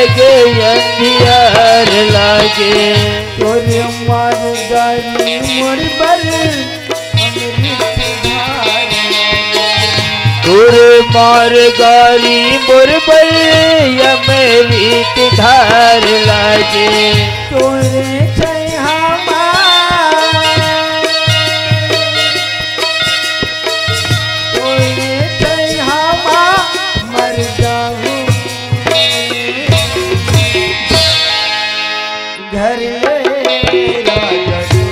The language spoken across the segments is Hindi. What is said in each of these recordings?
लगे अंधियार लागे। तोरे मार गारी मोर पर तोरे मार गारी मोर पर अमृत धार लागे। तोरे छैहामा तोरे छैहामा मर जाऊं घर ले राजा तू,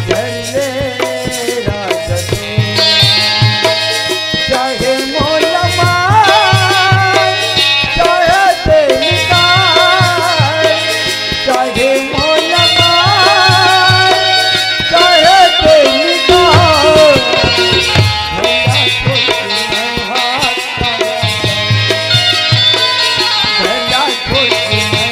घर ले राजा तू। चाहे मोला मार चाहे बेकार, चाहे मोला मार चाहे बेकार। भैया छोटी मैं हाथ भैया छोटी मैं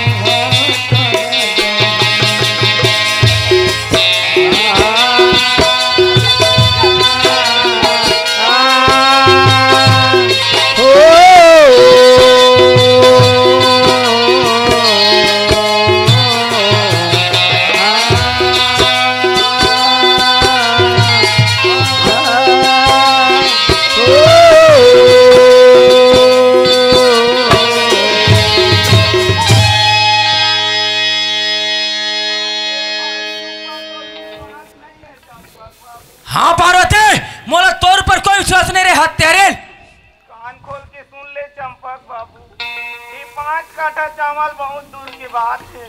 हाँ पार्वती, मोला तोर पर कोई विश्वास नहीं रे हत्यारे। कान खोल के सुन ले चंपक बाबू, ये 5 काठा चावल बहुत दूर की बात है।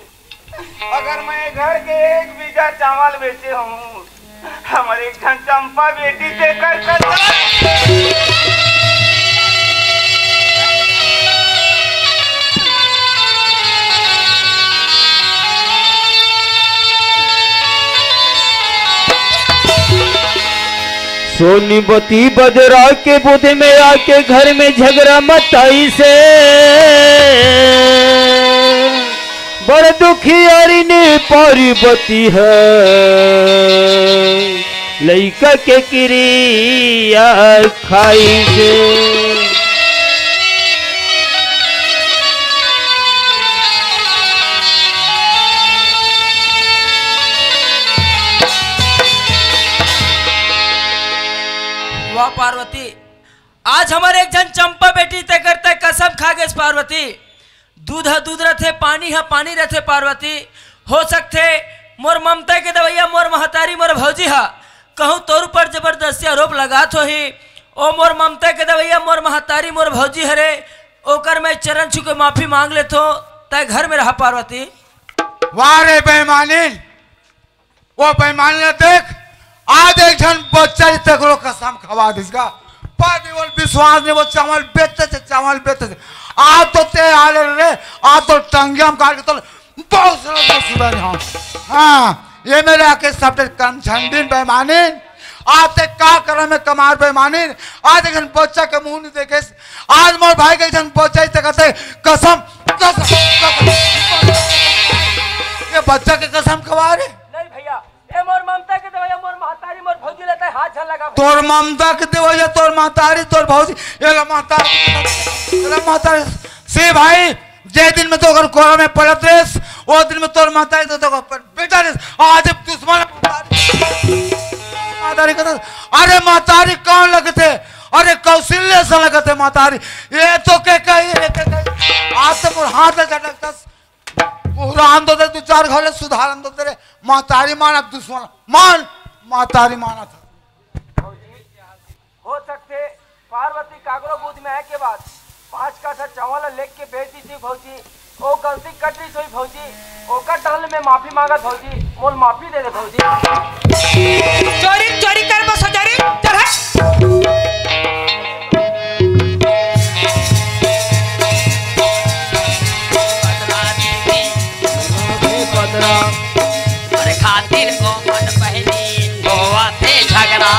अगर मैं घर के 1 बीघा चावल बेचे हूँ, हमारे एक जन चंपा बेटी से कर सोनीपति बजरा के बुध में आके घर में झगड़ा मताई से बड़ दुखियारी ने पार्वती है लइका के क्रिया खाई से। वाह पार्वती, आज हमारे एक जन चंपा बेटी तय करते कसम खा गए पार्वती। दूध है दूध रथे, पानी है पानी रथे पार्वती। हो सकते मोर ममता के दवैया मोर महतारी मोर भौजी हा कहूँ तोर पर जबरदस्ती आरोप लगात हो ही। ओ मोर ममता के दवैया मोर महतारी मोर भौजी हरे, ओकर मैं चरण छू के माफी मांग लेतो तय घर में रहा पार्वती। वाह रे बेईमानी, वो बेईमानी देख, आज एक जन बच्चा तक कसम खवा दिसका पर विश्वास नहीं। वो चावल बेचते थे, चावल बेचते थे। आज तो ते आ रे, आज तो टंगे हम काट के तो बहुत सारा सुधर। हाँ ये मेरे आके सब कंछंडीन बेईमानी। आज तक का कर में कमार बेईमानी। आज एक जन बच्चा के मुंह नहीं देखे। आज मोर भाई के एक जन बच्चा कहते कसम कसम कसम। ये बच्चा के कसम खवा रे। नहीं भैया, ए मोर ममता के दवैया मोर महतारी मोर भौजी लेता है हाथ झल लगा। तोर ममता के देवैया तोर महतारी तोर भौजी एला महतारी से भाई जे दिन में तो अगर कोरा में पड़त रेस वो दिन में तोर महतारी तो बेटा रेस। आज दुश्मन महतारी का अरे महतारी कौन लगते? अरे कौशल्य से लगते महतारी। ये तो के कही आज तो हाथ में झटकता पूरा आंदो दे 2-4 घरे सुधार आंदो तेरे महतारी माना दुश्मन मान महतारी माना था। हो सकते पार्वती कागरो बूथ में है के बाद 5 काठा चावल लेके के बेच दी थी भौजी। ओ गलती कट रही सोई भौजी, ओकर डाल में माफी मांगा भौजी, मोल माफी दे दे भौजी। चोरी चोरी कर बस चोरी चल है। मोरे खातिर ओ मन बहनी होवा थे झगड़ा,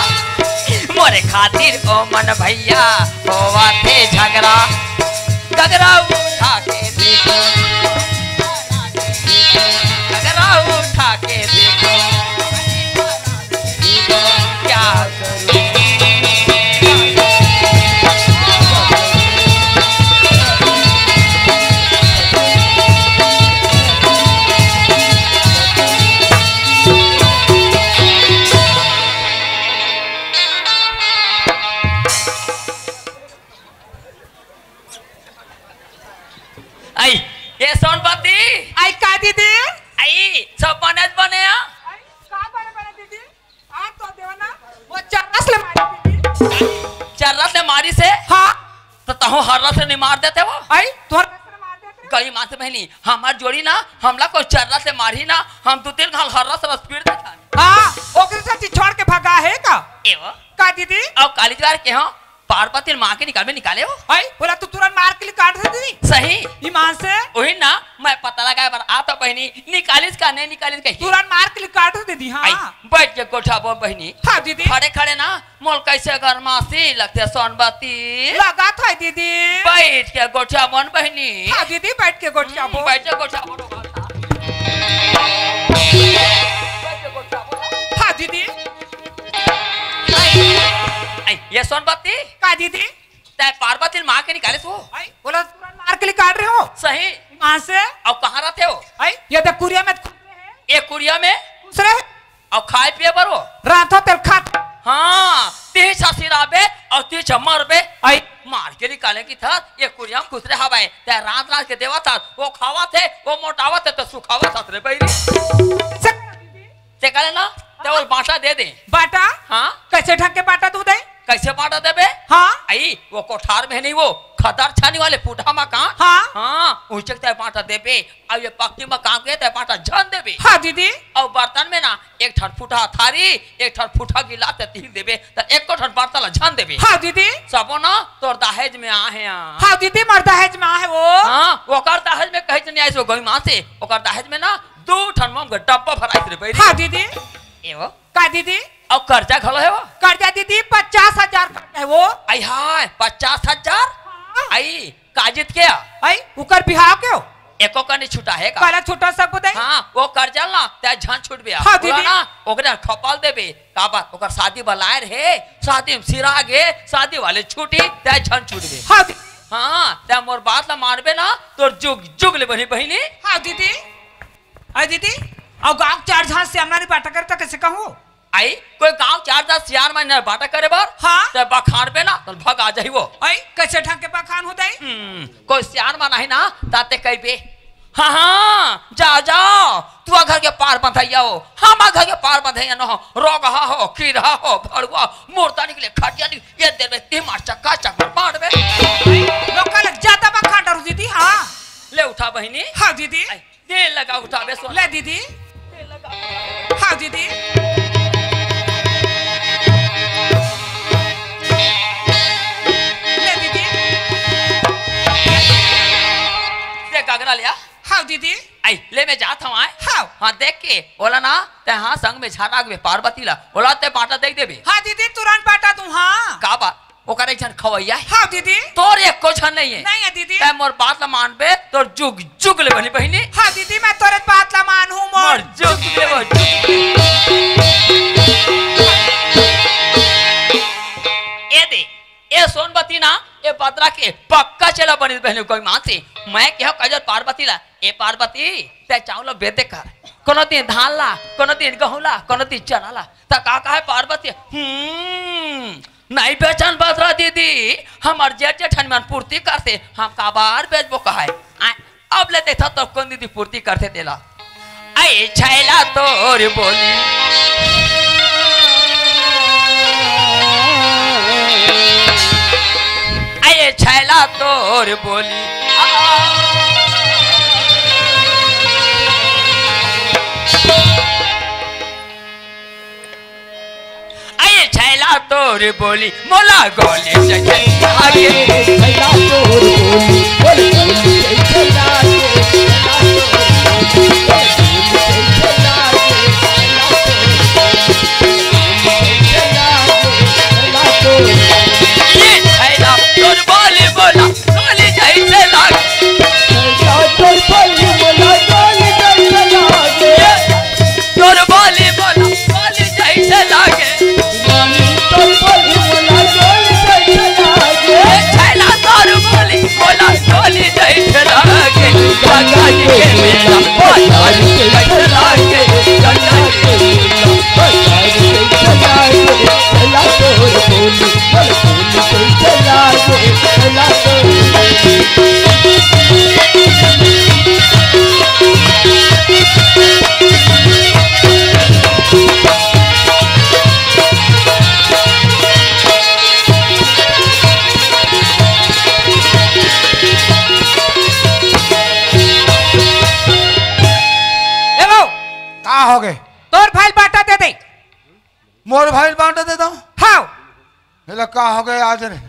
मोरे खातिर ओ मन भैया होवा थे झगड़ा। गगरा उठा के देखो, गगरा उठा के देखो, क्या करूं चर्रा से मारी से हाँ तो तहो हर्रा से नहीं मार देते वो आई तोहर मार देते गई माँ से बहनी हमार जोड़ी ना हमला को चर्रा से मारी ना हम 2-3 घाल हर्रा से बस पीड़ देता हाँ ओकरे से छोड़ के भागा है का एवं का दीदी अब कालीजवार के हो पार्वती माँ के निकाले हो आई बोला तू तुरंत मार के लिए काट दे दीदी सही ईमान से वही ना मैं पता लगाए पर आ तो बहनी निकालिस का नहीं निकालिस का तुरंत मार के लिए काट दे दीदी हाँ आई बैठ के गोठा बो बहनी हाँ दीदी खड़े खड़े ना मोल कैसे गरमासी लगते सोनबत्ती लगा था दीदी बैठ के गोठा बन बहनी हाँ दीदी बैठ के गोठिया बो बैठ के गोठा बन हाँ दीदी ये सोनबत्ती का दीदी ते पार्वती माँ के निकाले तो आई बोला तुरंत मार के लिए काट रहे हो सही ईमान से अब कहाँ रहते हो आई ये देख कुरिया में एक कुरिया में दूसरे और खाए पिए बरो रातो तेल खात हाँ ती सिराबे और ती मरबे आई मार के निकाले की था ये कुरिया खुसरे हवाए ते रात रात के देवा था वो खावा थे वो मोटावा थे तो सुखावा था रे भाई से करे ना ते वो बाटा दे दे बाटा हाँ कैसे ढंग के बाटा दूध है कैसे बाटा देबे हाँ आई वो कोठार में नहीं वो खदार छानी वाले पुठा में कहाँ हाँ हाँ उचक ते बाटा देबे अब ये पक्की में काम के ते बाटा झन देबे हाँ दीदी और बर्तन में ना एक ठट फुटा थारी एक ठट फुटा गिला ते तीन देबे तो एक को ठट बर्तन ला झन देबे हाँ दीदी सबो ना तोर दहेज में आ है यहाँ हाँ दीदी मरदा है जमा है वो हाँ ओकर दहेज में कहीं नहीं आई सो गई माँ से ओकर दहेज में ना 2 ठन मम का डब्बा भराई रे भाई हाँ दीदी एवो का दीदी और कर्जा खलो है वो कर्जा दीदी 50,000 का है वो आई हाय 50,000 आई काजित क्या आई उकर बिहाव क्यों एको का नहीं छूटा है का काला छोटा सा को दे हाँ वो कर्जा ना ते झन छूट गया हाँ, दीदी। ना ओकरे खपाल देबे का बात ओकर शादी बलायर है शादी में सिरा गे शादी वाले छूटी ते झन छूट गए हाँ दीदी हाँ ते मोर बात ला मारबे ना तो जुग जुग ले बनी बहिनी हाँ दीदी अरे दीदी और गाँव 4 झांस से हमारी बाटा करता कैसे कहूँ आई कोई गांव 4-10 सियार में बाटा करे बार हाँ ते बखान पे ना तो भग आ जाई वो आई कैसे ढंग के बखान होता है कोई सियार में नहीं ना ताते कई बे हाँ हाँ जाओ तू घर के पार बंधैया हो हम घर के पार बंधैया न हो रोग हो की रहा हो भड़ुआ मूर्ता निकले खटिया निकले ये देर में तीमार चक्का चक्कर मार बे लोग का लग जाता बखान डरू दीदी हाँ ले उठा बहिनी हाँ दीदी दे लगा उठा बे सो ले दीदी हाँ दीदी ले दीदी दे गगरा लिया हाँ दीदी आई ले मैं जाता हूँ हाँ हाँ देख के बोला ना ते हाँ संग में झाड़ा के पार्वती ला बोला ते बाटा देख देबे हाँ दीदी तुरंत बाटा तू हाँ का बात ओकर एक जन खवैया है हाँ दीदी तोर एक को छन नहीं है नहीं है दीदी ते मोर बात ला मानबे तोर जुग जुग ले बनी बहिनी हाँ दीदी मैं तोरे बात ला मान हूँ मोर मोर जुग ले वो ए दे ए सोनबती ना ए बदरा के पक्का चला बनी बहनी कोई मां से मैं कहो कजर पार्वती ला ए पार्वती ते चावल बेदे कर कोनो दिन धान ला कोनो दिन गहूं ला कोनो दिन चना ला त का है पार्वती नहीं बेचन बदरा दीदी हमार जेठ जेठन मन पूर्ति करते हम का बार बेचबो कहा है अब ले देखा तो कौन दीदी पूर्ति करते तेला आई छैला तोर बोली आए छैला तोर बोली आए छैला तोर बोली मोला गोली जगह आगे ये छैला तोर बोली बोला गोली जैसे लागे तोर बोली बोला गोली जैसे लागे छैला तोर बोली बोला गोली जैसे लागे देता हूँ। हाँ का हो गए आज रे,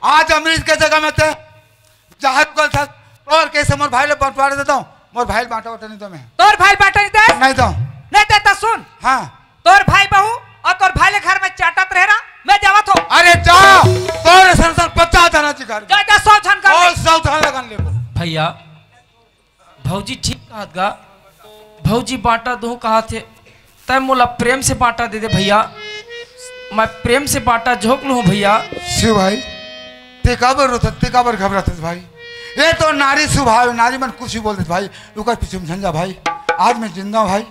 आज अमरीश के जगह में थे जहाँ था और कैसे मोर भाई ले बंटवारे देता हूँ। मोर भाई बांटा वाटा नहीं तो मैं तोर भाई बाटा नहीं दे नहीं तो नहीं देता। सुन हाँ तोर भाई बहू और तोर भाई ले घर में चाटत रह रहा, मैं जावत हूँ। अरे जा तोरे संसार 50 जना जी घर जा 100 छन कर और 100 जना लगन ले भैया भौजी ठीक कहत गा, भौजी बांटा दो कहा थे तय मोला प्रेम से बांटा दे दे भैया, मैं प्रेम से बांटा झोंक लूँ भैया। शिव भाई ते काबर रोता ते काबर घबराते भाई, ये तो नारी स्वभाव नारी मन कुछ भी बोलते भाई। रुका पीछे में झंझा भाई, आज मैं जिंदा हूँ भाई,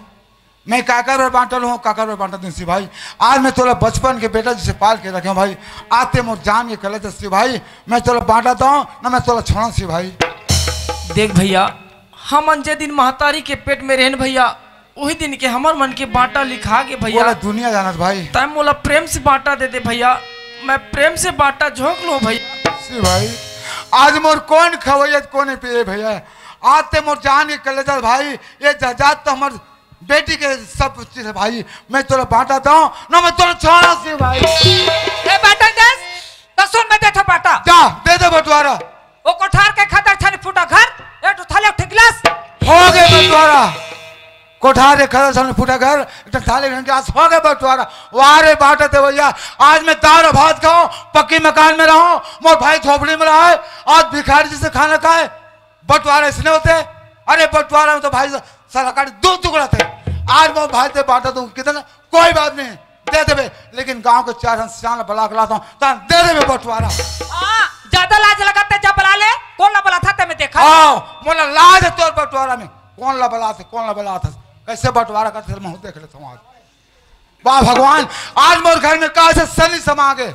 मैं काकर और बांटल हूँ काकर और बांटा दूँ शिव भाई। आज मैं तोला बचपन के बेटा जिसे पाल के रखे हूँ भाई, आते मोर जान के कले थे शिव भाई, मैं तोला बांटाता हूँ ना मैं तोला छोड़ा शिव भाई। देख भैया हम जे दिन महतारी के पेट में रहन भैया वही दिन के हमार मन के बांटा लिखा के भैया दुनिया जानत भाई। तय मोला प्रेम से बांटा दे दे भैया, मैं प्रेम से बांटा झोंक लूँ भैया। शिव भाई आज मोर कौन खवैयत कौन पिए भैया, आते मोर जान के कले थे भाई, ये जजात तो हमार बेटी के सब चीज है भाई, मैं तोला बांटाता हूँ ना मैं तोला छोड़ा शिव भाई। ए बाटा दे तो सुन मैं देता बाटा जा दे दे बंटवारा। ओ कोठार के खतर छन फुटा घर एक थाले उठ गिलास हो गए बंटवारा, कोठार खड़ा सामने फूटा घर एक थाले के आस हो गए बंटवारा। वारे बांटते भैया आज मैं दाल भात खाऊं, पक्की मकान में रहूं, मोर भाई झोपड़ी में रहा है, आज भिखारी जी से खाना खाए। बंटवारा इसने होते, अरे बंटवारा में तो भाई सरकारी 2 टुकड़ा थे, आज मोर भाई से बांटा दूं कितना कोई बात नहीं दे देवे, लेकिन गांव के 4 सियान बला के लाता हूं दे देवे बंटवारा। ज्यादा लाज लगाते जब बला ले कौन ला बला था ते मैं देखा मोला लाज है तोर बंटवारा में, कौन ला बला थे कौन ला बला था, कैसे बंटवारा करते मैं देख लेता हूँ आज। वाह भगवान आज मोर घर में कैसे शनि समा गए,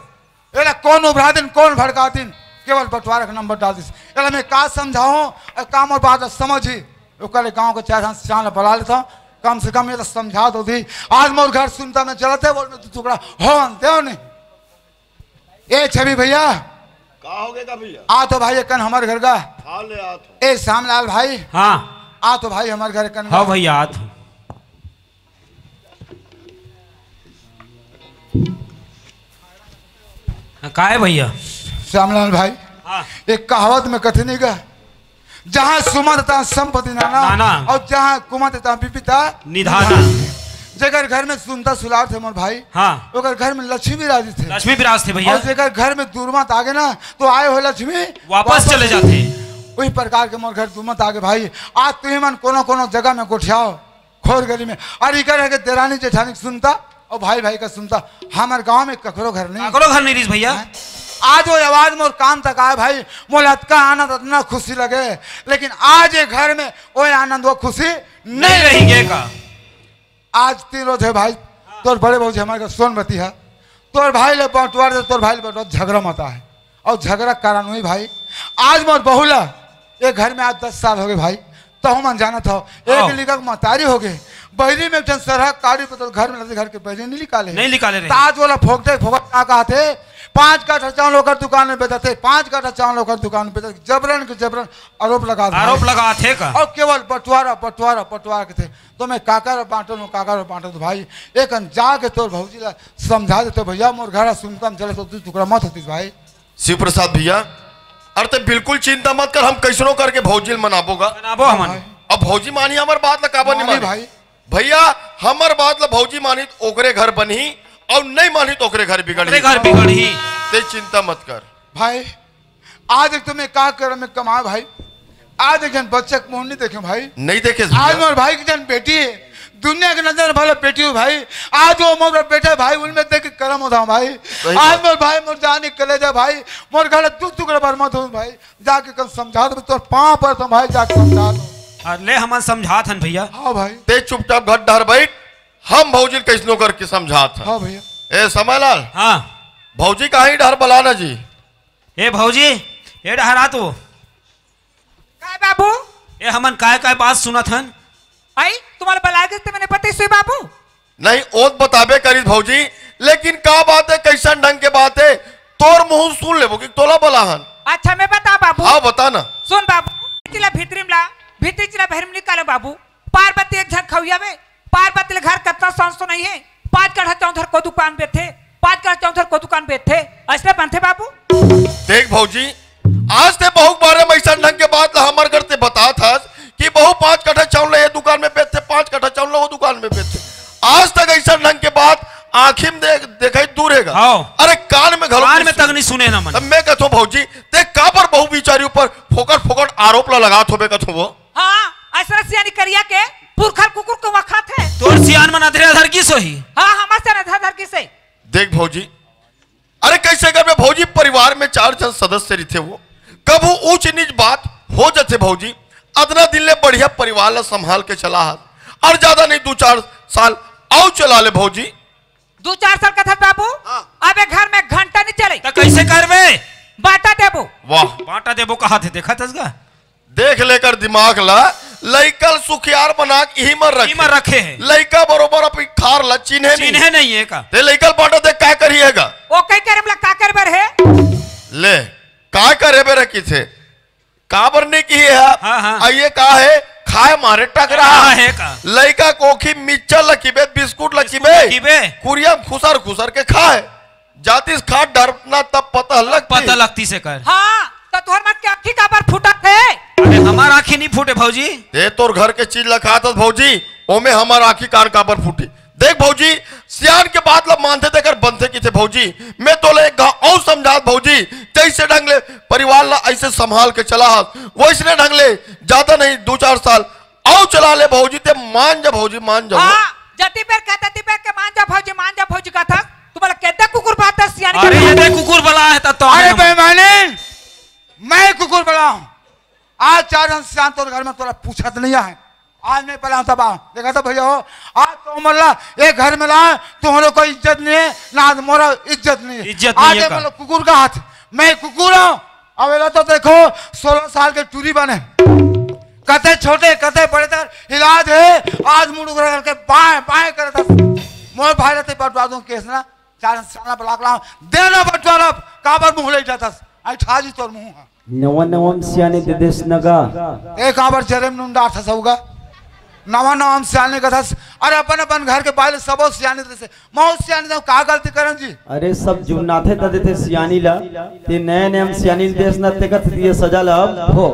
एला कौन उभरा दिन कौन भड़का दिन, केवल बंटवारा का नंबर डाल दिस। एला मैं का समझाऊं काम और बात समझ ही ओकरे गांव के 4 सियान बला लेता हूँ, कम से कम ये तो समझा दो थी। आज मोर घर सुनता में चलते बोल में 2 टुकड़ा हो देव ने। ए छवि भैया का हो गया भैया, आ तो भाई कन हमारे घर का हाल ले आ तो। ए श्यामलाल भाई हाँ आ तो भाई हमारे घर कन हाँ भैया आत का है भैया। श्यामलाल भाई हाँ एक कहावत में कथी नहीं का, जहाँ सुमत तहाँ संपत्ति नाना नाना। और जहाँ कुमत तहाँ पिपिता निधाना। जेकर घर में सुनता सुलार थे मोर भाई, हाँ ओकर घर में लक्ष्मी राजी थे, लक्ष्मी विराज थे भैया, और जेकर घर में दुर्मत आगे ना तो आए हो लक्ष्मी वापस चले जाते। वही प्रकार के मोर घर दुर्मत आगे भाई। आज तुम्हें मन कोनो कोनो जगह में गोठियाओ खोर गली में, और इकर है कि देरानी जेठानी सुनता और भाई भाई का सुनता, हमारे गाँव में ककरो घर नहीं, करो घर नहीं भैया। आज वो आवाज मोर कान तक आए भाई, मोला अतका आनंद इतना खुशी लगे, लेकिन आज ये घर में वो आनंद वो खुशी नहीं रहेंगे का। आज 3 रोज है भाई, तोर बड़े भाई हमारे घर सोनवती है, तोर भाई ले बंटवार तोर भाई ले बंटवार झगड़ा मता है, और झगड़ा कारण हुई भाई आज मोर बहुला ये घर में आज 10 साल हो गए भाई, तो हम जाना था एक लिखा मतारी हो गए, बहरी में जन सरह काड़ी पे तो घर में घर के बहरी नहीं निकाले रहे। आज वाला फोकटे फोकट क्या कहा थे, 5 काठा चावल होकर दुकान में बेचा थे, 5 काठा चावल होकर दुकान में बेचा, जबरन के जबरन आरोप लगा थे का, और केवल बंटवारा के थे। तो मैं काकर और बांटो तो भाई एक जाके तोर भौजी ला समझा देते भैया, मोर घर सुनता चले तो 2 टुकड़ा मत होती भाई। शिव प्रसाद भैया अरे तो बिल्कुल चिंता मत कर, हम कैसनो करके भौजी मनाबोगा। अब भौजी मानी हमार बात ला काबर नहीं मानी भाई भैया, हमार बात ला भौजी मानी तो ओकरे घर बनी और नहीं मानी तो ओकरे घर बिगड़ी ते चिंता मत कर भाई। आज एक तुम्हें का कर मैं कमा भाई, आज एक जन बच्चे को मुंह नहीं देखे भाई, नहीं देखे आज मोर भाई की जन बेटी है, दुनिया के नजर भले बेटी हूँ भाई, आज वो मोर बेटा भाई उनमें देख के कर्म होता हूँ भाई। आज मोर भाई मोर जाने कले जा भाई, मोर घर 2 टुकड़ा बर्बाद हो भाई, जाके कल समझा दो तो 5 पर तुम भाई जाके समझा दो। ले हम समझात हन भैया। हाँ भाई ते चुपचाप घर डर बैठ, हम भौजी कैसनो करके समझात हाँ भैया। ए समयलाल हाँ भौजी कहीं डर बलाना जी। ए भौजी ए डहरा तो काय बाबू ए हमन काय बात सुनत हन आई तुम्हारे बला के मैंने पता ही बाबू नहीं ओत बताबे करी भौजी, लेकिन का बात है कैसा ढंग के बात है, तोर मुंह सुन ले कि तोला बलाहन। अच्छा मैं बता बाबू। हाँ बता ना। सुन बाबू चिला भीतरी चिला बहर निकाले बाबू, पार्वती एक झक खौया में, पार्वती घर कतना सांस तो नहीं है, 5 कट्ठा चौधर को दुकान पे थे, 5 कट्ठा चौधर को दुकान पे थे, ऐसे बनते बाबू। देख भौजी, आज ते बहुत बारे में ऐसा ढंग के बात हमारे घर ते बता था कि बहु 5 कट्ठा चावल ये दुकान में बेचते, 5 कट्ठा चावल वो दुकान में बेचते। आज तक ऐसा ढंग के बात आँखी में देखा दूरेगा, अरे कान में कान में तक नहीं सुने ना मन। मैं कहता हूँ भौजी ते का पर बहु बिचारी ऊपर फोकट फोकट आरोप लगा थो बे कहता वो। हाँ ऐसा सियानी करिया के पुरखर कुकुर को वखा थे। तोर सियान मन अधर की सोही। हाँ हमारे से अधर की से। देख भौजी, अरे कैसे घर में भौजी परिवार में 4 जन सदस्य रहे थे, वो कब ऊंच नीच बात हो जाते भौजी। अदना दिल ने बढ़िया परिवार ला संभाल के चला हाथ, और ज्यादा नहीं 2-4 साल आओ चला ले भौजी। 2-4 साल का था बाबू। अबे घर में घंटा नहीं चले तो कैसे करवे? बाटा देबो। वाह बाटा देबो कहा थे देखा तसगा। देख लेकर दिमाग ला लइकल सुखियार बना के ही मर रखे हैं। लइका बरोबर अपनी खार ला चिन्हे नहीं है का। ते लइकल बाटा दे क्या करिएगा? ओ कई करे मला का करबर है? ले का करे बे रखी थे का बरने की है। हाँ। आइए का है खाए मारे टक रहा है का। लइका कोखी मिक्सचर लकीबे बिस्कुट लकीबे कुरिया खुसर खुसर के खाए जातिस खा डरना तब पता लगती से कर। हाँ तो तोहर मत के आँखी का बार फूटा थे। अरे हमार आँखी नहीं फूटे भौजी। ते तोर घर के चीज लखा था भौजी, ओमे हमार आँखी कान का पर फूटी। देख भौजी, सियान के बात लब मानते देकर बनते की थे भौजी। मैं तो ले और समझात भौजी, जैसे ढंग ले परिवार ला ऐसे संभाल के चला वैसने ढंग ले ज्यादा नहीं 2-4 साल आओ चला ले भौजी। ते मान जा भौजी, मान जा। जति पेर कहता ती पेर के मान जा भौजी का था। तुम्हारा कहता कुकुर बात है सियान। अरे ये देख कुकुर बला है तो। अरे बेईमानी, मैं कुकुर बला हूँ। आज 4 जन सियान तोर घर में तोरा पूछा तो नहीं है। आज मैं पला तब देखा था भैया हो, आज तो मल्ला एक घर में ला तुम्हारे कोई इज्जत नहीं है ना, मोरा इज्जत नहीं है। आज मतलब कुकुर का हाथ, मैं कुकुर हूँ। अब तो देखो 16 साल के टूरी बने, कते छोटे कते बड़े तक इलाज है। आज मुड़ करके बाएं करता मोर भाई रहते बटवा दूं केस ना 4 साल ब्लॉक लाऊं देना बटवा काबर मुंह ले जाता आई ठाजी तोर मुंह नवम सियाने दे देश नगा एक काबर जरम नुंडा था सबगा नवम सियाने का था। अरे अपन घर के बाहर सबो सियाने दे से मौत सियाने दे का गलती करन जी। अरे सब जुनाथे त देते सियानी ला ते नए हम सियानी देश न ते कथ दिए सजा ला हो।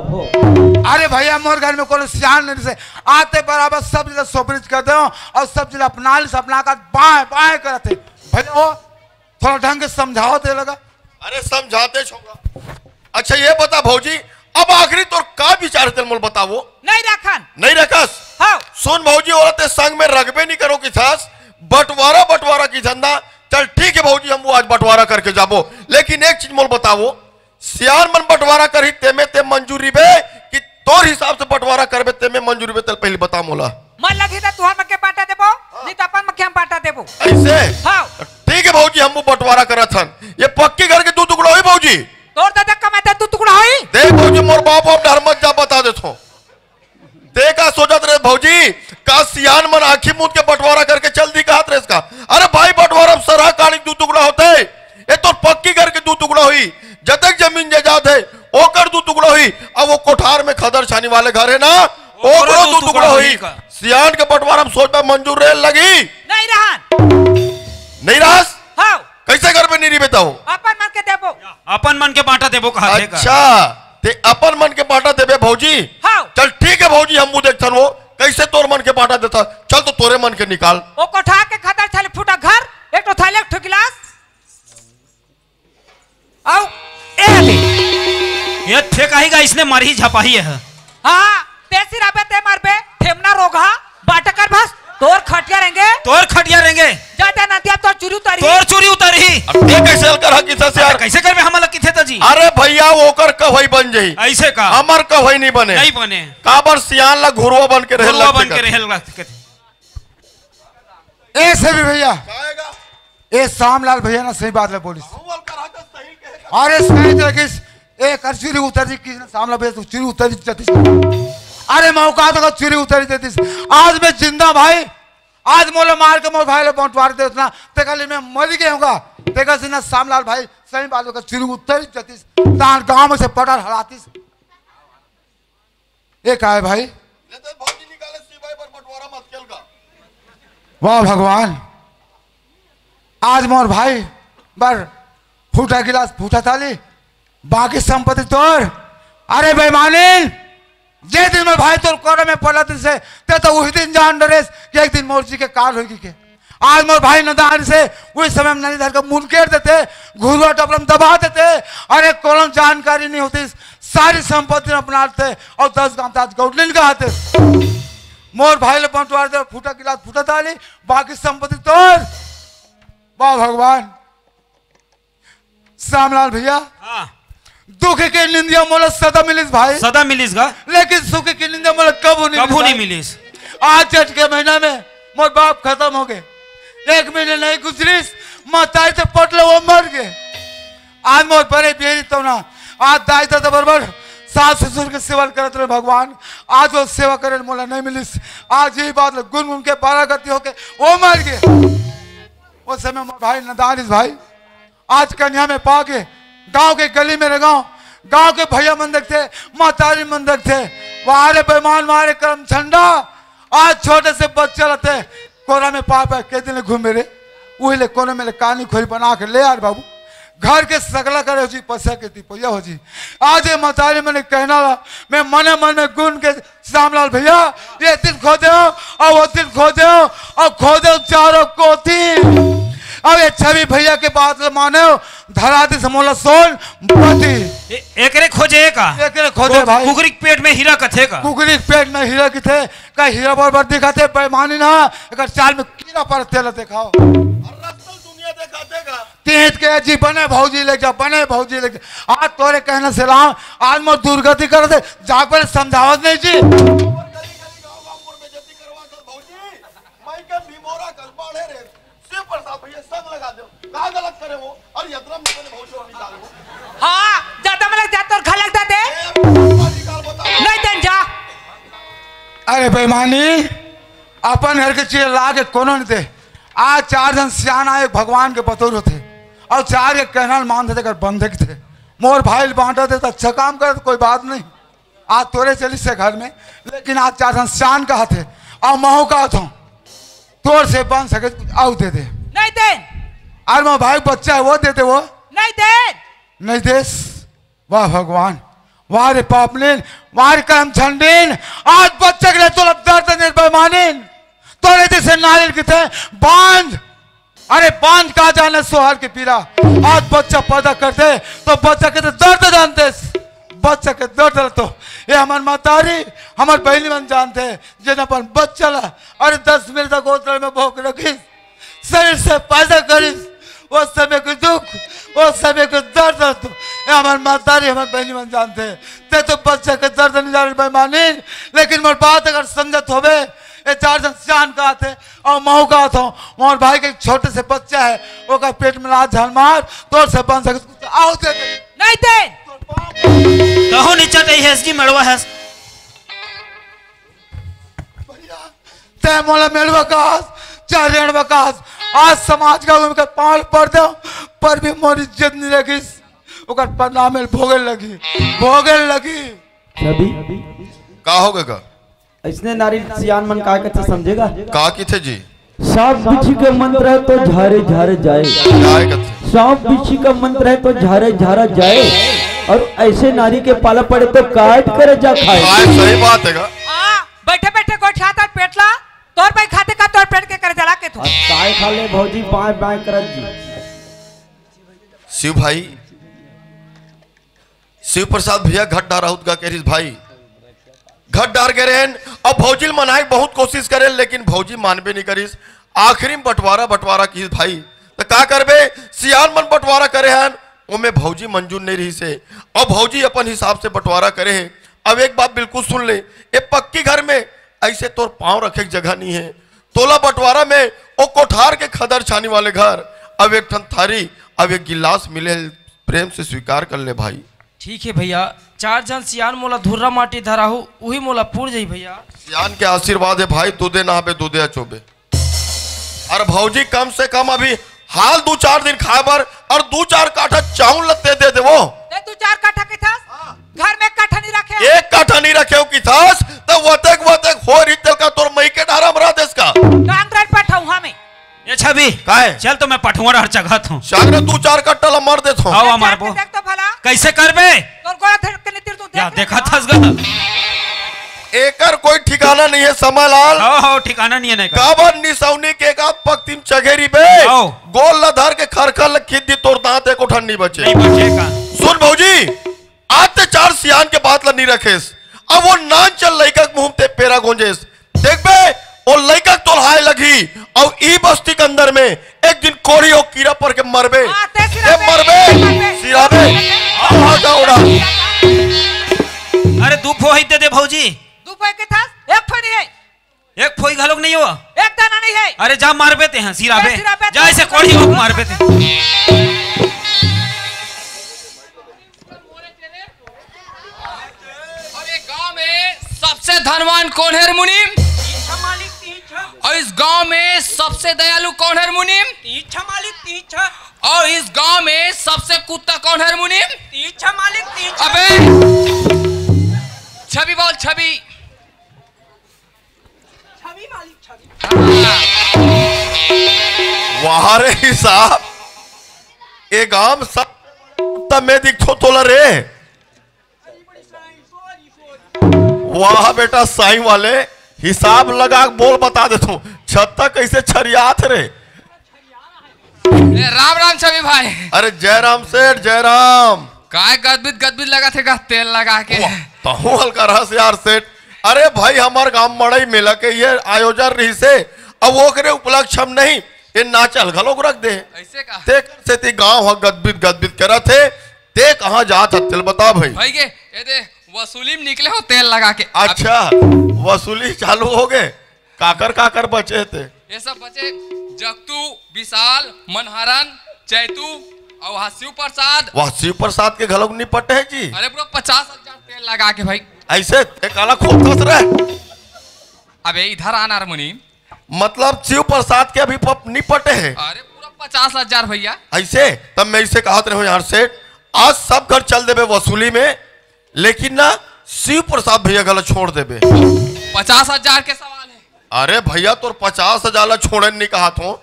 अरे भैया मोर घर में कोनो सियान नहीं से आते बराबर सब जिला सोपरिज कर दो और सब जिला अपना ली अपना का बाएं करते भैया हो थोड़ा ढंग से समझाओ ते लगा। अरे समझाते छोगा। अच्छा ये बता भौजी, अब आखिरी तोर का विचार तेल मोल बताओ। नहीं रखस। हाँ। सुन भौजी, औरतें संग में रगबे नहीं करो कि थास बंटवारा की धंधा। चल ठीक है भौजी, हम वो आज बंटवारा करके जाबो, लेकिन एक चीज मोल बताओ, सियान मन बंटवारा करी तेमे ते मंजूरी बे कि तोर हिसाब से बंटवारा करबे तेमे मंजूरी बे? तेल पहले बता मोला। मन लगी तो तुहार मके बांटा देबो, नहीं तो अपन मके हम बांटा देबो। ऐसे? हाँ। ठीक है भौजी, हम वो बंटवारा करत हन। ये पक्की घर के 2 टुकड़ा होई भौजी? तोर दादा कमाता 2 टुकड़ा होई। देख भौजी, मोर बाप अब डर मत जा, बता देथो। देखा सोचत रहे भौजी का सियान मन आंखी मूंद के बंटवारा करके चल दी कहत रहे इसका। अरे भाई बंटवारा सरह काली 2 टुकड़ा होते, ये तो पक्की घर के 2 टुकड़ा हुई। जतक जमीन जायदाद है ओकर 2 टुकड़ा हुई। अब वो कोठार में खदर छानी वाले घर है ना, ओकरो 2 टुकड़ा हुई। सियान के बंटवारा हम सोच में मंजूर रहे लगी नहीं रहस। हाँ। कैसे घर में नहीं बताओ? अपन मन के देबो, अपन मन के बांटा देबो कहा थे। अच्छा ते अपन मन के बांटा देबे भौजी? हाँ। चल ठीक है भौजी, हम वो देखथन वो कैसे तोर मन के बांटा देता। चल तो तोरे मन के निकाल। ओ कोठा के खदर छाले फूटा घर, एक तो थाले एक ठो गिलास आओ ए ले ये थे कहेगा इसने मरही झपाही है। हाँ तेसी राबे ते मरबे ठेमना रोगा बाटा कर बस तोर खटिया रहेंगे जाते नदिया तो चोरी उतारी अब ये कैसे कर हकी से यार? कैसे करबे हम अलग किथे जी? अरे भैया ओकर कवई बन जाई, ऐसे का हमर कवई नहीं बने काबर सियान ला घुरवा बन के रहल ऐसे भी भैया ए शामलाल भैया ना सही बात है बोली। अरे सही तरीके एक चूरी उतरी की सामला भैया तो चूरी उतरी जाती। अरे मौका तो चूरी उतरी देती। आज मैं जिंदा भाई, आज मोले मार के मोर भाई ले बंटवार दे उतना तेकली में मर गए होगा। तेका से ना शामलाल भाई सही बात का चूरी उतरी जाती तान गांव में से पटार हराती। एक आए भाई वाह भगवान आज मोर भाई बर फूटा गिलास फूटा थाली बाकी संपत्ति तोड़। अरे बेईमानी, जे दिन में भाई तोर कोरे में पड़ा दिन से ते तो उस दिन जान डरेस कि एक दिन मोर जी के काल होगी के। आज मोर भाई नदान से उस समय में नदी धर का मुनकेर देते, घुरुआ टपलम दबा देते। अरे कोलम जानकारी नहीं होती, सारी संपत्ति अपनाते और 10 गांव ताज गौडलिन का आते। मोर भाई ले बंटवार दे, फूटा गिलास फूटा थाली बाकी संपत्ति तोड़। वाह भगवान। श्यामलाल भैया, हाँ दुख के निंदिया मोला सदा मिलिस भाई, सदा मिलिस गा, लेकिन सुख की निंदिया मोला कबू नहीं मिलिस। आज चट के महीना में मोर बाप खत्म हो गए, 1 महीने नहीं गुजरिस माताई से पटले वो मर गए। आज मोर बड़े बेरी तो ना आज दाई दादा बराबर सास ससुर के सेवा करत रहे भगवान, आज वो सेवा करे मोला नहीं मिलिस। आज यही बात गुन के 12 गति होके वो मर गए। वो समय मोर भाई नदानिस भाई आज कन्या में पा के गांव के गली में लगाओ, गांव के भैया मंदिर थे, मातारी मंदिर थे, वारे बेमान वारे करम झंडा। आज छोटे से बच्चे रहते कोरा में पा के दिन घूमे रे, वही ले कोने में कानी खोरी बना के ले यार बाबू घर के सगला करे हो जी पसा के तिपोया हो जी। आज ये मातारी मैंने कहना ला, मैं मने मन में गुण के श्यामलाल भैया ये दिन खो दे और वो दिन खो दे और खो दे चारों कोती। अब ये छवि भैया के बात माने धरा दी समोला सोन पति एकरे खोजे का, एकरे खोजे भाई। कुकरी के पेट में हीरा कथे का, कुकरी के पेट में हीरा की थे का हीरा बराबर दिखाते बेईमानी ना एक चाल में कीड़ा पर तेल दिखाओ और रसल दुनिया दिखाते का तीत के जी बने भौजी ले जा, बने भौजी ले जा। आज तोरे कहने से लाओ आज मोर दुर्गति कर दे जाग पर समझावत नहीं जी। हाँ ज्यादा में लग जाता और घर लग जाते नहीं देन जा। अरे बेईमानी अपन घर के चीज ला के कोनो नहीं दे। आज 4 जन सियाना एक भगवान के बतौर थे और 4 के कहना मानते थे, बंधक थे। मोर भाई बांटा थे तो अच्छा काम करे तो कोई बात नहीं। आज तोरे चली से घर में, लेकिन आज 4 जन सियान कहा थे और महू कहा था तोर से बन सके आओ दे दे नहीं दे। अरे मोर भाई बच्चा है वो देते वो नहीं दे नहीं देस। वाह भगवान, वाह रे पापलीन, वाह रे करम झंडीन। आज बच्चे के लिए तो दर्द बेईमानीन तोरे जैसे नारियल की थे बांध। अरे बांध कहा जाने सोहर के पीरा। आज बच्चा पैदा करते तो बच्चा के दर्द जानते, बच्चा के दर्द तो ये हमार मातारी हमार बहनी मन जानते जिन अपन बच्चा ला। अरे 10 मिनट तक गोत्र में भोग रखी शरीर से पैदा करीस, वो समय को दुख वो समय को दर्द तो ये हमार मातारी हमार बहनी मन जानते ते तो बच्चा के दर्द नहीं जाने बेईमानी। लेकिन मोर बात अगर समझत होवे ये 4 जन सियान का थे और महू का था मोर भाई के छोटे से बच्चा है वो का पेट में लात झाल मार तो से बन सके आओ दे नहीं दे कहो नीचा ते हैस की मड़वा हैस ते मोला मेलवा कास चारण वकास। आज समाज का उनका पाल पड़ दो पर भी मोर इज्जत नहीं रखी ओकर परिणाम भोगे लगी सभी का होगा का इसने नारी सियान मन का के समझेगा का की थे जी। सांप बिच्छी का मंत्र है तो झारे झारे जाए, सांप बिच्छी का मंत्र है तो झारे झारा जाए और ऐसे नारी के पाला पड़े तो काट कर जा खाए। सही बात है का। बैठे बैठे कोई खाता पेटला तोर पे खाते का तोर पेट के कर जला के तू काय खा ले भौजी बाय बाय करत जी। शिव भाई शिव प्रसाद भैया घट डारा का कह भाई घट डार के रहन और भौजी मनाए बहुत कोशिश करे लेकिन भौजी मानबे नहीं करीस। आखिरी में बंटवारा की भाई तो का करबे सियान मन बंटवारा करे हन ओमे भौजी मंजूर नहीं रही से और भौजी अपन हिसाब से बंटवारा करे है। अब एक बात बिल्कुल सुन ले, ये पक्की घर में ऐसे तोर पांव रखे की जगह नहीं है। तोला बंटवारा में वो कोठार के खदर छानी वाले घर अब एक ठन थारी अब एक गिलास मिले प्रेम से स्वीकार कर ले भाई। ठीक है भैया 4 जन सियान मोला धुर्रा माटी धरा हो वही मोला पूर जाई भैया। सियान के आशीर्वाद है भाई, दूधे नहाबे दूधे अचोबे। और भौजी कम से कम अभी हाल 2-4 दिन खाए बर और 2-4 काठा चावल लत्ते दे दे वो 2-4 काठा के था घर में काठा नहीं रखे एक काठा नहीं रखे की थास तो वतक हो रितल का तोर मई के डारा मरा देस का कांग्रेस बैठा हूं हमें ये छवि काहे चल तो मैं पठुआ हर जगह हूँ शागरे तू 4 कट्टा ला मर देत हो आओ हमार बो देख तो भला कैसे करबे तोर गोरा थे के नीतिर तू क्या देख देखा थस गा एकर कोई ठिकाना नहीं है समयलाल हो ठिकाना नहीं है नहीं का काबर निसौनी के का पक्तिम चगेरी बे आओ। गोल ला धर के खरखर खिद्दी तोर दांत एको ठंडी बचे नहीं बचेगा सुन भौजी आज ते 4 सियान के बात ला नहीं रखेस अब वो नान चल लइका के मुंह ते पेरा गोंजेस देख बे वो लइका तोलहाय लगी और ई बस्ती के अंदर में एक दिन कोड़ी और कीड़ा पर के मरबे ए मरबे सिराबे आ गौड़ा अरे दू फोई दे दे भौजी दू फोई के था एक फोई नहीं है एक फोई घलोक नहीं हो एक दाना नहीं है अरे जा मारबे ते हैं सिराबे सिराबे जा ऐसे कोड़ी हो मारबे ते और एक गांव में सबसे धनवान कौन है मुनीम और इस गांव में सबसे दयालु कौन है मुनीम तीछा मालिक तीछा और इस गांव में सबसे कुत्ता कौन है मुनीम तीछा मालिक तीछा अबे छवि बोल छवि छवि मालिक छवि वहां रे हिसाब ए गांव सब तब मैं दिखो तोला रे वाह बेटा साईं वाले हिसाब लगा बोल बता देता हूँ छत्ता कैसे छरियात रे राम राम छवि भाई अरे जयराम सेठ जयराम काय गदबिद लगा थे का तेल लगा के तहु हल्का रहा यार सेठ अरे भाई हमार गांव मड़ई मेला के ये आयोजन रही से अब वो करे उपलक्ष्य हम नहीं ये नाचल घलोक रख दे ऐसे का देख से ती गांव गदबिद करा थे ते कहाँ जात तेल बता भाई के ये दे वसूली में निकले हो तेल लगा के अच्छा वसूली चालू हो गए काकर बचे थे ये सब बचे जगतू विशाल मनहरन चैतू और शिव प्रसाद के घलोक निपटे है जी अरे पूरा 50,000 तेल लगा के भाई ऐसे काला खोद रहे अबे इधर आना मुनी मतलब शिव प्रसाद के अभी निपटे है अरे पूरा 50,000 भैया ऐसे तब मैं इसे कहा रहे यार सेठ आज सब घर चल देवे वसूली में लेकिन ना शिव प्रसाद भैया गलत छोड़ देवे 50,000 के सवाल है अरे भैया तो 50,000 छोड़े नहीं कहा तो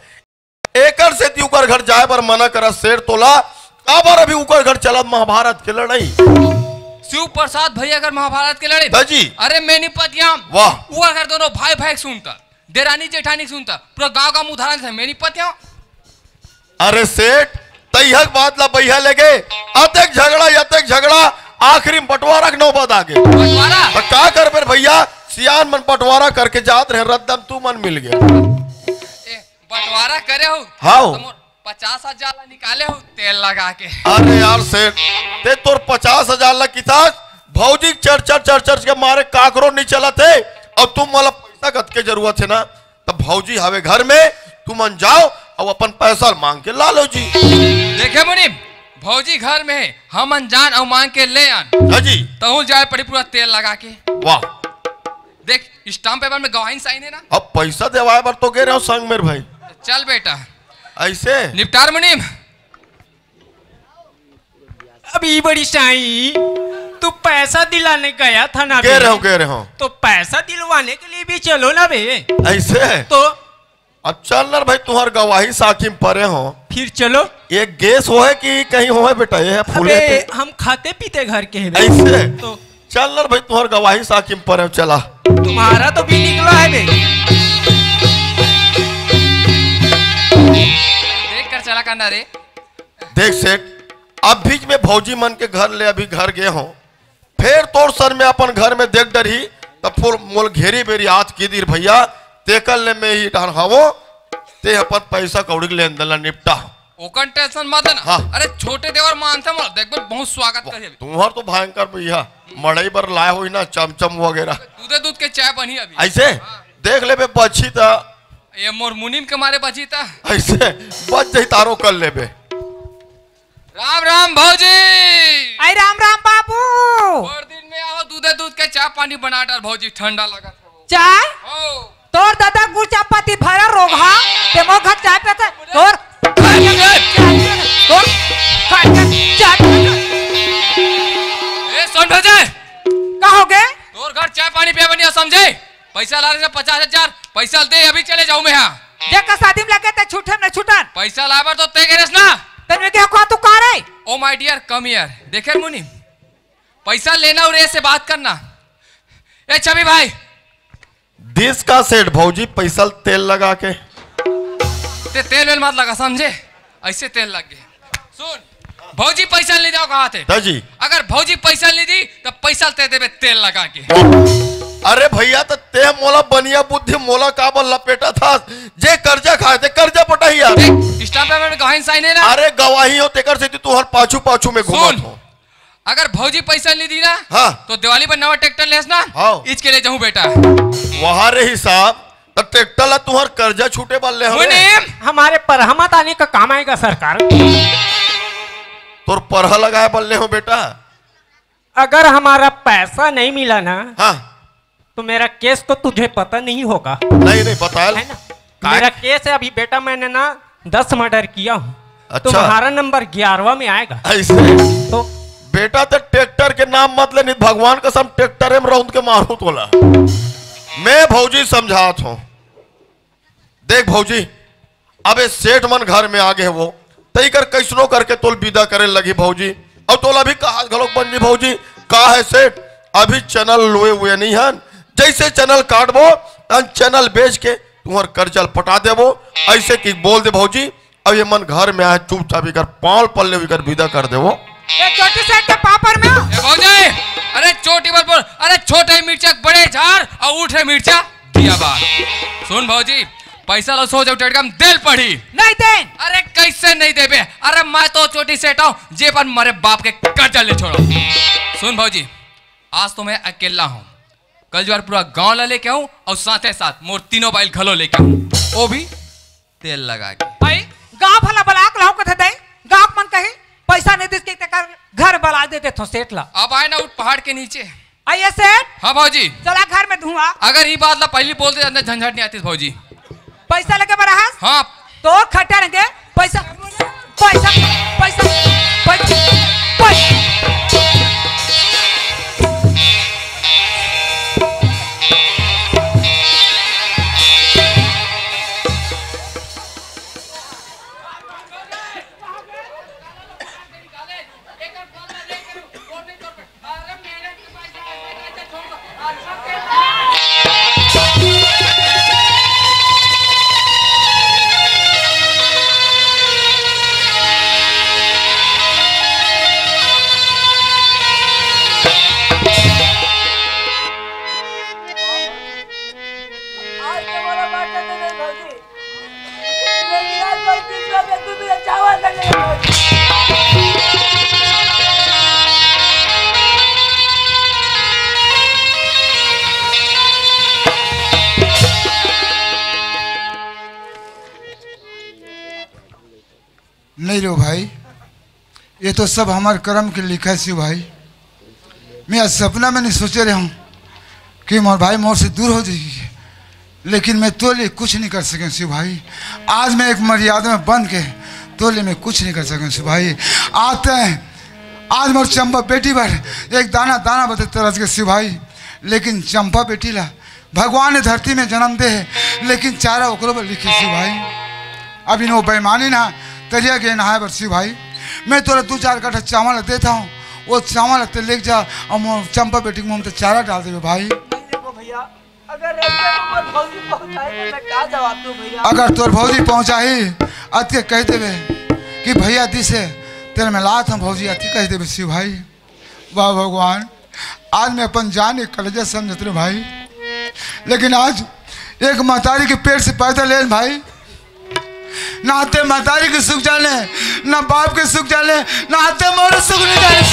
एकर से उकर घर जाए पर मना करा शेर तोला काबर अभी उकर घर चला महाभारत के लड़ाई शिव प्रसाद भैया अगर महाभारत के लड़ाई जी अरे मेनिपतियाम वाह वो अगर दोनों भाई भाई सुनता देरानी जेठानी सुनता पूरा गांव उदाहरण से मेनिपतियाम अरे सेठ तैहक बात ला भैया लगे अतक झगड़ा आखिरी में बंटवारा के नौबत आ गए तो क्या कर फिर भैया सियान मन बंटवारा करके जात रहे रद्दम तू मन मिल गया बंटवारा करे हो हाँ 50,000 निकाले हो तेल लगा के अरे यार सेठ ते तोर 50,000 ला किताब भौजी चर्च के मारे काकरो नहीं चला थे और तुम वाला पैसा कत के जरूरत है ना तब भौजी हवे घर में तुम मन जाओ और अपन पैसा मांग के ला लो जी देखे मुनि भौजी घर में हम अनजान और मांग के ले आन जी तहु जाए पड़ी पूरा तेल लगा के वाह देख स्टाम्प पेपर में गवाही साइन है ना अब पैसा देवाए पर तो गे रहे हो संग मेरे भाई चल बेटा ऐसे निपटार मुनीम अभी बड़ी साई तू पैसा दिलाने गया था ना कह रहे हो तो पैसा दिलवाने के लिए भी चलो ना बे ऐसे तो अब चल ना भाई तुम्हार गवाही साखी में परे हो फिर चलो ये गैस हो है कि कहीं हो है बेटा ये फूले हम खाते पीते घर के हैं ऐसे तो चल ना भाई तुम्हार गवाही साखी में परे चला तुम्हारा तो भी निकला है बे देख कर चला करना रे देख सेठ अब बीच में भौजी मन के घर ले अभी घर गए हो फिर तोर सर में अपन घर में देख डरी तब फुल मोल घेरी बेरी आज की दीर भैया तेकल ले में ही डाल हावो ते अपन पैसा कौड़ी लेन देन निपटा ओकन टेंशन मत ना हाँ। अरे छोटे देवर मानते मत देख बहुत स्वागत करिए तुम्हार तो भयंकर भैया मड़ई पर लाए हुई ना चमचम वगैरह दूध के चाय बनी अभी ऐसे हाँ। देख ले बे बची था ये मोर मुनीम के मारे बची था ऐसे बच जाई तारो कर ले बे राम राम भौजी आई राम राम बाबू और दिन में आओ दूध के चाय पानी बना डाल भौजी ठंडा लगा चाय तोर दादा गुड़ चापाती भरा रोगा ते मो घर चाय पे तोर ए सुन भौजी का हो गए तोर घर चाय पानी पे बनिया समझे पैसा ला रहे 50,000 पैसा दे अभी चले जाऊं मैं यहाँ जेका शादी में लगे ते छूटे न छूटन पैसा लाबर तो ते करेस ना तने के को तू का रे ओ माय डियर कम हियर देखे मुनि पैसा लेना और ऐसे बात करना ए छवि भाई दिस का सेठ भौजी पैसा तेल लगा के ते तेल वेल मत लगा समझे ऐसे तेल लग गए सुन भौजी पैसा ले जाओ कहा थे जी अगर भौजी पैसा ले दी तो पैसा ते देवे तेल लगा के अरे भैया तो ते मोला बनिया बुद्धि मोला का बल लपेटा था जे कर्जा खाए थे कर्जा पटा ही यार स्टाम्प पेपर में गवाही साइन है ना अरे गवाही हो तेकर से तू हर पाछू पाछू में घूमत हो अगर भौजी पैसा नहीं दी ना हाँ तो दिवाली पर नवा ट्रैक्टर लेस ना हाँ इसके लिए जाऊं बेटा वहां रे हिसाब तो ट्रैक्टर ला तुम्हार कर्जा छूटे वाले मुनीम हमारे परहमत आने का काम आएगा सरकार तोर परहा लगाए बल्ले हो बेटा अगर हमारा पैसा नहीं मिला ना हाँ तो मेरा केस तो तुझे पता नहीं होगा नहीं बताया है ना मेरा केस है अभी बेटा मैंने ना 10 मर्डर किया हूँ अच्छा। तुम्हारा नंबर 11वां में आएगा ऐसे तो बेटा तो ट्रैक्टर के नाम मत ले नहीं भगवान कसम ट्रैक्टर में रौंद के मारू तोला मैं भौजी समझात हूँ देख भौजी अबे सेठ मन घर में आगे वो तई कर कैसनो करके तोल विदा करे लगी भौजी और तोला भी कहा घलोक बन जी भौजी का है सेठ अभी चैनल लोए हुए नहीं है जैसे चैनल काटबो चैनल बेच के तुम्हार कर्जल पटा देबो ऐसे की बोल दे भौजी अब ये मन घर में आए चुपचाप कर पाल पल्ले कर विदा कर देवो छोटी सेठ के पापर में भौजी अरे छोटी बात बोल अरे छोटे मिर्चा बड़े झाड़ और उठे मिर्चा दिया बात सुन भौजी पैसा लो सो जाओ टेटकम दिल पड़ी नहीं देन अरे कैसे नहीं देबे अरे मैं तो छोटी सेठ हूं जे पर मारे बाप के कर्जा ले छोड़ो सुन भौजी आज तो मैं अकेला हूं कल जो पूरा गांव ला लेके आऊं और साथ साथ मोर तीनों बाइल घलो लेके आऊं वो भी तेल लगा के भाई गांव भला बलाक लाओ कथे दे गांव मन कही पैसा नहीं दिस के तकर घर बला देते थो सेठ ला अब आए ना उठ पहाड़ के नीचे आइए सेठ हाँ भौजी चला घर में धुआं अगर ये बात ला पहले बोलते अंदर झंझट नहीं आती भौजी पैसा लगे बड़ा है हाँ तो खट्टा रहेंगे पैसा पैसा पैसा पैसा पैसा नहीं रो भाई ये तो सब हमारे कर्म के लिखा है शिव भाई मैं आज सपना में नहीं सोचे रहा हूँ कि मोर भाई मोर से दूर हो जाएगी लेकिन मैं तो लिए कुछ नहीं कर सके शिव भाई आज मैं एक मर्यादा में बन के तो लिए मैं कुछ नहीं कर सके शिव भाई आते हैं आज मोर चंपा बेटी पर एक दाना दाना बते तरस के शिव भाई लेकिन चंपा बेटी ला भगवान ने धरती में जन्म दे है लेकिन चारा ओकरो पर लिखे शिव भाई अभी नो बेईमानी ना तरिया के नहाए बर शिव भाई मैं तोरा 2-4 कट्ठा चावल देता हूँ वो चावल ते लेके जा और चंपा बेटी के मुँह में चारा डाल देवे भाई भैया अगर तोर भौजी पहुँचाही अति कह देवे कि भैया दी से तेरे में लात हम भौजी अति कह देवे शिव भाई वाह भगवान आज मैं अपन जान एक कलेजा समझते रहे भाई लेकिन आज एक महतारी के पेट से पैदा ले भाई ना आते महतारी के सुख जाने ना बाप के सुख जाने ना आते मोरे सुख नहीं जाने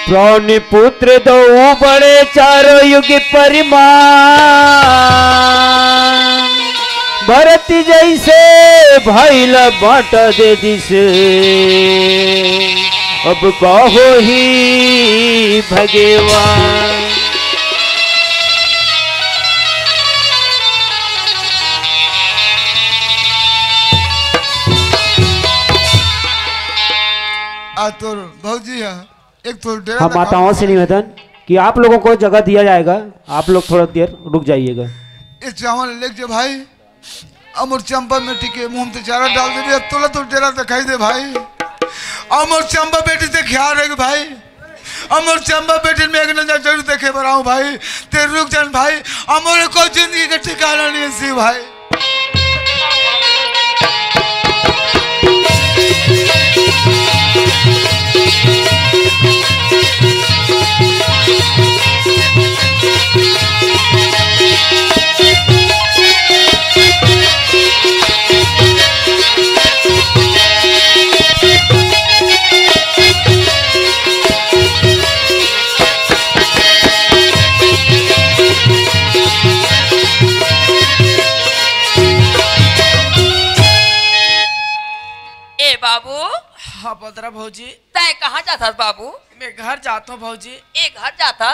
प्राणी पुत्र दो बड़े चारों युग परिमाण भरत जैसे भाई ला बांटा दे दिसे अब कहो ही भगवान आज तो भौजी है एक तो डेरा हम माताओं से निवेदन कि आप लोगों को जगह दिया जाएगा, आप लोग थोड़ा देर रुक जाइएगा। ये चावल ले जो भाई अमर चंपा बेटी के मुंह में चारा डाल दे, तोला तो डेरा दिखाई दे भाई। अमर चंपा बेटी से ख्याल रख भाई, अमर चंपा बेटी में एक नजर जरूर देखे बनाऊं भाई। तेरे रुक जान भाई, अमर को जिंदगी का ठिकाना नहीं सी भाई। बाबू हाँ बदरा भौजी तय कहाँ जाता बाबू? मैं घर जाता हूँ भौजी। ए घर जाता?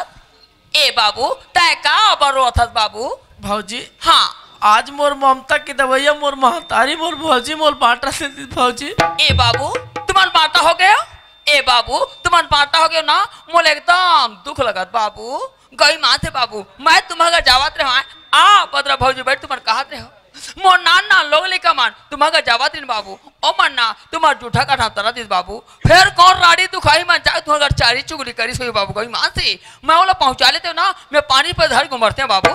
ए बाबू तय कहाँ बरो था बाबू? भौजी हाँ आज मोर ममता की दवाइया मोर महतारी मोर भौजी मोर बांटा से दी भौजी। ए बाबू तुम्हार बांटा हो गया? ए बाबू तुम्हार बांटा हो गया ना? मोल एकदम दुख लगत बाबू। गई माँ थे बाबू मैं तुम्हारे जावत रहा आ बदरा भौजी बैठ तुम्हारे कहा रहे हो मोर नाना लोग लेकर मान तुम्हारा जावत इन बाबू ओ मन्ना तुम्हार जूठा का ठातरा दिस बाबू। फिर कौन राड़ी दुखाई मन जाए तुम्हारा चारी चुगली करी सोई बाबू। गई माँ से मैं वो पहुँचा लेते हो ना मैं पानी पर धर घुमरते हैं बाबू।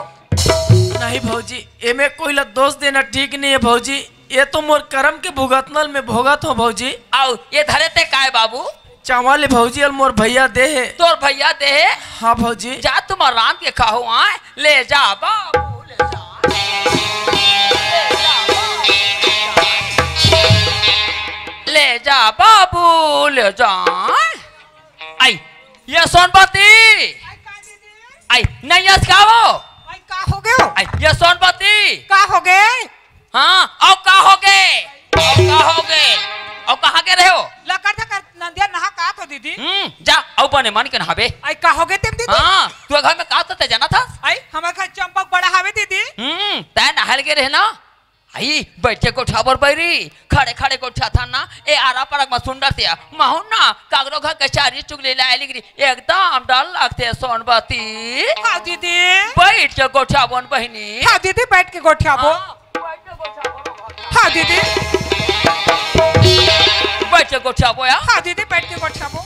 नहीं भौजी ये में कोई ला दोष देना ठीक नहीं है भौजी, ये तो मोर कर्म के भुगतनल में भोगत हो भौजी। आओ ये धरे ते काय बाबू? चावल भौजी और मोर भैया दे है। तोर भैया दे है? हाँ भौजी। जा तुम आराम के खाओ आए ले जा बाबू ले जा। ले जा बाबू ले जा। आई ये सोनपति आई नहीं यस का वो का हो गए? आई ये सोनपति का हो गए? हाँ और का हो गए? का हो गए? और कहाँ के रहे हो? लकर था नंदिया नहा का तो दीदी। जा और बने मान के नहावे। आई का हो गए तुम दीदी? हाँ तू घर में का तो जाना था? आई हमारे घर चंपक बड़ा हावे दीदी। तय नहाल के रहे ना? आई बैठे को ठाबर बैरी खड़े खड़े को ठा था ना ए आरा परक में सुंदर थिया महु ना कागरो घर के चारी चुगली लाए लिगरी एकदम डर लगते सोनबती। हाँ दीदी बैठ के गोठा बन बहनी। हाँ दीदी बैठ के गोठा बो। हाँ दीदी बैठ के गोठा बोया। हाँ दीदी बैठ के गोठा बो।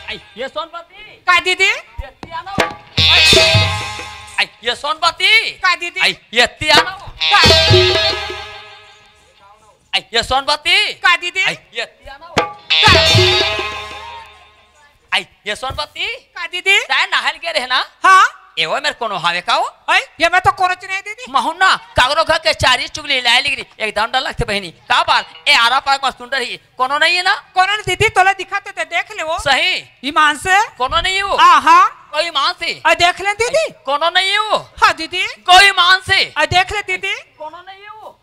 आई ये सोनबती का दीदी? आई ये सोनपति का दीदी? आई ये तियानो आई ये सोनपति का दीदी? आई ये तियानो आई ये सोनपति का दीदी? तय नहल के रहना। हाँ एवो मेरे कोनो हावे काओ? आई ये मैं तो कोनो नहीं दीदी। महुना कागरो घर के चारी चुगली लाए लिगरी एकदम डर लगते बहनी का बार ए आरा पाक में सुंदर ही कोनो नहीं है ना? कोनो नहीं दीदी तोला दिखाते थे देख ले वो। सही ईमान से कोनो नहीं हो? हाँ कोई मान से देख ले दीदी। कोनो नहीं हो? हाँ दीदी कोई मान से देख ले दीदी। कोनो नहीं हो?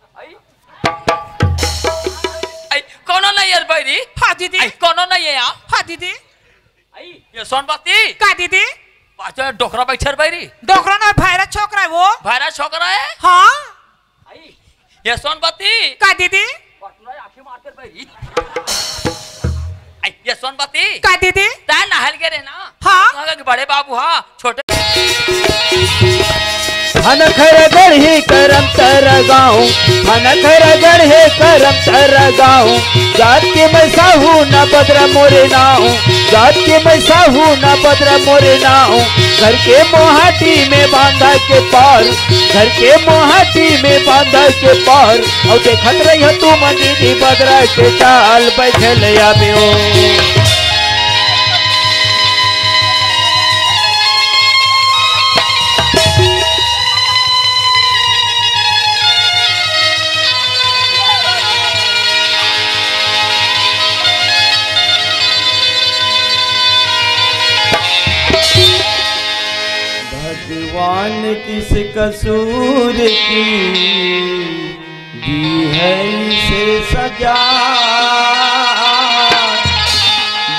आई कोनो नहीं है बैरी। हाँ दीदी आई कोनो नहीं है यहाँ। हाँ दीदी आई ये सोनपति का दीदी? पाछे डोकरा बैठे बैरी। डोकरा ना भैरा छोकरा है वो। भैरा छोकरा है? हाँ आई ये सोनपति का दीदी? आँखें मारते बैरी। आई ये सोनपति का दीदी? तय नहल के रहना। हाँ बड़े बाबू हाँ छोटे धन खर गढ़े करम तर गाँव धन खर गढ़े करम तर गाँव जात के मैं साहू न बदरा मोरे नाऊ जात के मैं साहू न बदरा मोरे नाऊ घर के मोहाटी में बांधा के पार घर के मोहाटी में बांधा के पार और देखत रही तू मंदिर बदरा के चाल बैठल आवे ओ भगवान किस कसूर की दी है इसे सजा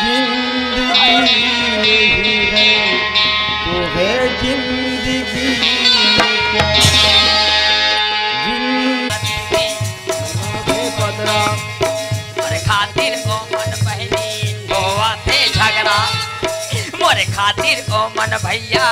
जिंदगी यही है तो है जिंदगी अरे खातिर ओ मन भैया